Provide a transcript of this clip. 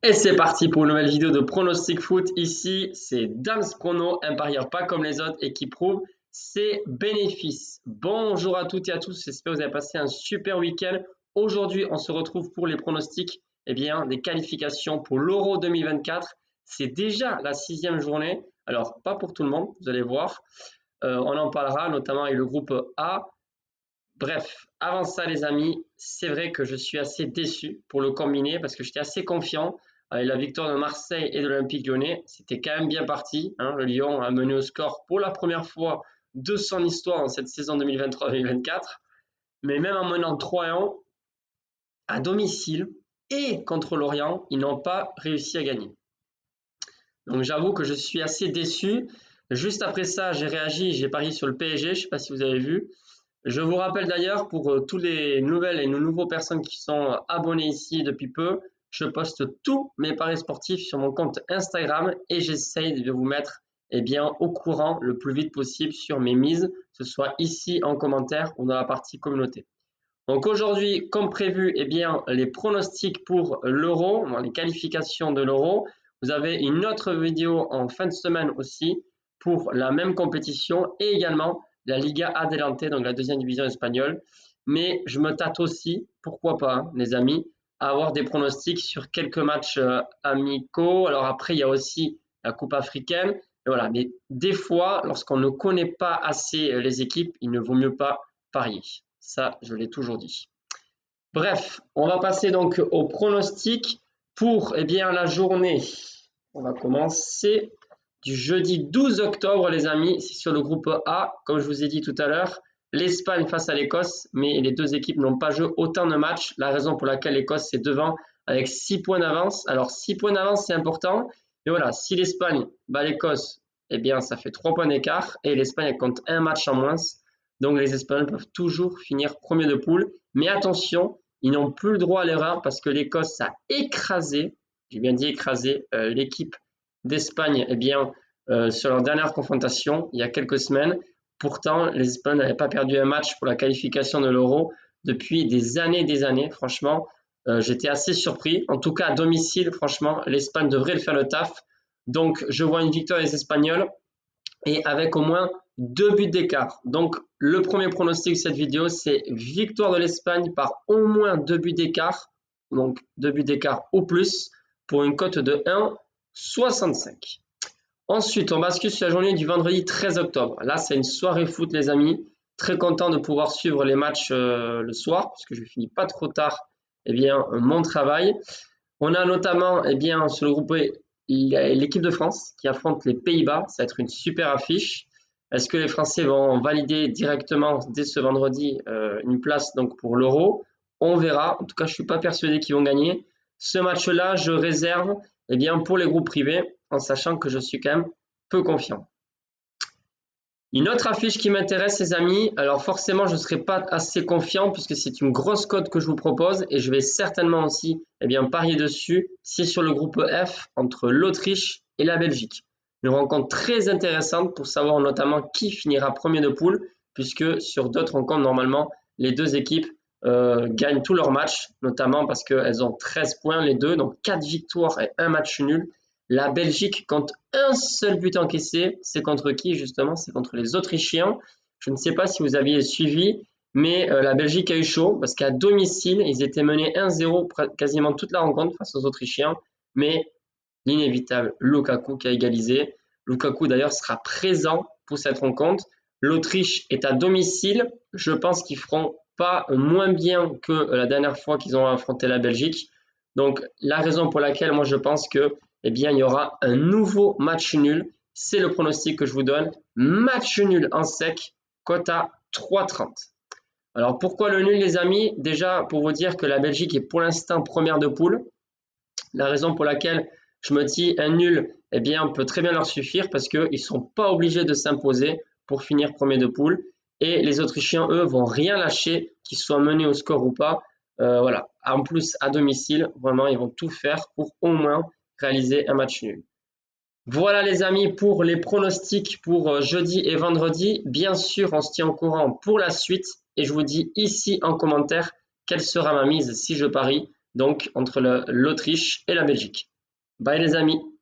Et c'est parti pour une nouvelle vidéo de pronostic foot. Ici, c'est Dams Prono, un parieur pas comme les autres et qui prouve ses bénéfices. Bonjour à toutes et à tous, j'espère que vous avez passé un super week-end. Aujourd'hui, on se retrouve pour les pronostics des qualifications pour l'Euro 2024. C'est déjà la 6e journée. Alors, pas pour tout le monde, vous allez voir. On en parlera notamment avec le groupe A. Bref, avant ça les amis, c'est vrai que je suis assez déçu pour le combiné parce que j'étais assez confiant avec la victoire de Marseille et de l'Olympique Lyonnais. C'était quand même bien parti, hein. Le Lyon a mené au score pour la première fois de son histoire en cette saison 2023-2024. Mais même en menant 3-1 à domicile et contre Lorient, ils n'ont pas réussi à gagner. Donc j'avoue que je suis assez déçu. Juste après ça, j'ai réagi, j'ai parié sur le PSG, je ne sais pas si vous avez vu. Je vous rappelle d'ailleurs pour tous les nouvelles et nouveaux personnes qui sont abonnées ici depuis peu, je poste tous mes paris sportifs sur mon compte Instagram et j'essaye de vous mettre au courant le plus vite possible sur mes mises, que ce soit ici en commentaire ou dans la partie communauté. Donc aujourd'hui, comme prévu, les pronostics pour l'Euro, les qualifications de l'Euro. Vous avez une autre vidéo en fin de semaine aussi pour la même compétition et également la Liga Adelante, donc la deuxième division espagnole. Mais je me tâte aussi, pourquoi pas, hein, les amis, à avoir des pronostics sur quelques matchs amicaux. Alors après, il y a aussi la Coupe africaine. Et voilà. Mais des fois, lorsqu'on ne connaît pas assez les équipes, il ne vaut mieux pas parier. Ça, je l'ai toujours dit. Bref, on va passer donc au pronostic pour la journée. On va commencer du jeudi 12 octobre, les amis. C'est sur le groupe A, comme je vous ai dit tout à l'heure. L'Espagne face à l'Écosse, mais les deux équipes n'ont pas joué autant de matchs. La raison pour laquelle l'Écosse est devant avec 6 points d'avance. Alors, 6 points d'avance, c'est important. Mais voilà, si l'Espagne bat l'Écosse, ça fait 3 points d'écart. Et l'Espagne compte un match en moins. Donc, les Espagnols peuvent toujours finir premier de poule. Mais attention, ils n'ont plus le droit à l'erreur parce que l'Écosse a écrasé, j'ai bien dit écrasé, l'équipe d'Espagne sur leur dernière confrontation il y a quelques semaines. Pourtant, les Espagnols n'avaient pas perdu un match pour la qualification de l'Euro depuis des années et des années. Franchement, j'étais assez surpris. En tout cas, à domicile, franchement, l'Espagne devrait le faire le taf. Donc, je vois une victoire des Espagnols et avec au moins 2 buts d'écart. Donc, le premier pronostic de cette vidéo, c'est victoire de l'Espagne par au moins 2 buts d'écart. Donc, 2 buts d'écart ou plus pour une cote de 1,65. Ensuite, on bascule sur la journée du vendredi 13 octobre. Là, c'est une soirée foot, les amis. Très content de pouvoir suivre les matchs le soir, puisque je ne finis pas trop tard mon travail. On a notamment sur le groupe l'équipe de France qui affronte les Pays-Bas. Ça va être une super affiche. Est-ce que les Français vont valider directement dès ce vendredi une place donc pour l'Euro? On verra. En tout cas, je ne suis pas persuadé qu'ils vont gagner. Ce match-là, je réserve pour les groupes privés, en sachant que je suis quand même peu confiant. Une autre affiche qui m'intéresse, les amis, alors forcément, je ne serai pas assez confiant puisque c'est une grosse cote que je vous propose et je vais certainement aussi parier dessus. C'est sur le groupe F entre l'Autriche et la Belgique. Une rencontre très intéressante pour savoir notamment qui finira premier de poule, puisque sur d'autres rencontres, normalement, les deux équipes gagnent tous leurs matchs, notamment parce qu'elles ont 13 points les deux, donc 4 victoires et 1 match nul. La Belgique compte un seul but encaissé. C'est contre qui justement? C'est contre les Autrichiens. Je ne sais pas si vous aviez suivi, mais la Belgique a eu chaud parce qu'à domicile, ils étaient menés 1-0 quasiment toute la rencontre face aux Autrichiens, mais l'inévitable Lukaku qui a égalisé. Lukaku d'ailleurs sera présent pour cette rencontre. L'Autriche est à domicile. Je pense qu'ils feront pas moins bien que la dernière fois qu'ils ont affronté la Belgique. Donc la raison pour laquelle moi je pense que il y aura un nouveau match nul. C'est le pronostic que je vous donne. Match nul en sec, cote à 3,30. Alors pourquoi le nul les amis? Déjà pour vous dire que la Belgique est pour l'instant première de poule. La raison pour laquelle je me dis un nul peut très bien leur suffire parce qu'ils ne sont pas obligés de s'imposer pour finir premier de poule. Et les Autrichiens, eux, vont rien lâcher, qu'ils soient menés au score ou pas. Voilà. En plus, à domicile, vraiment, ils vont tout faire pour au moins réaliser un match nul. Voilà les amis pour les pronostics pour jeudi et vendredi. Bien sûr, on se tient au courant pour la suite et je vous dis ici en commentaire quelle sera ma mise si je parie donc entre l'Autriche et la Belgique. Bye les amis.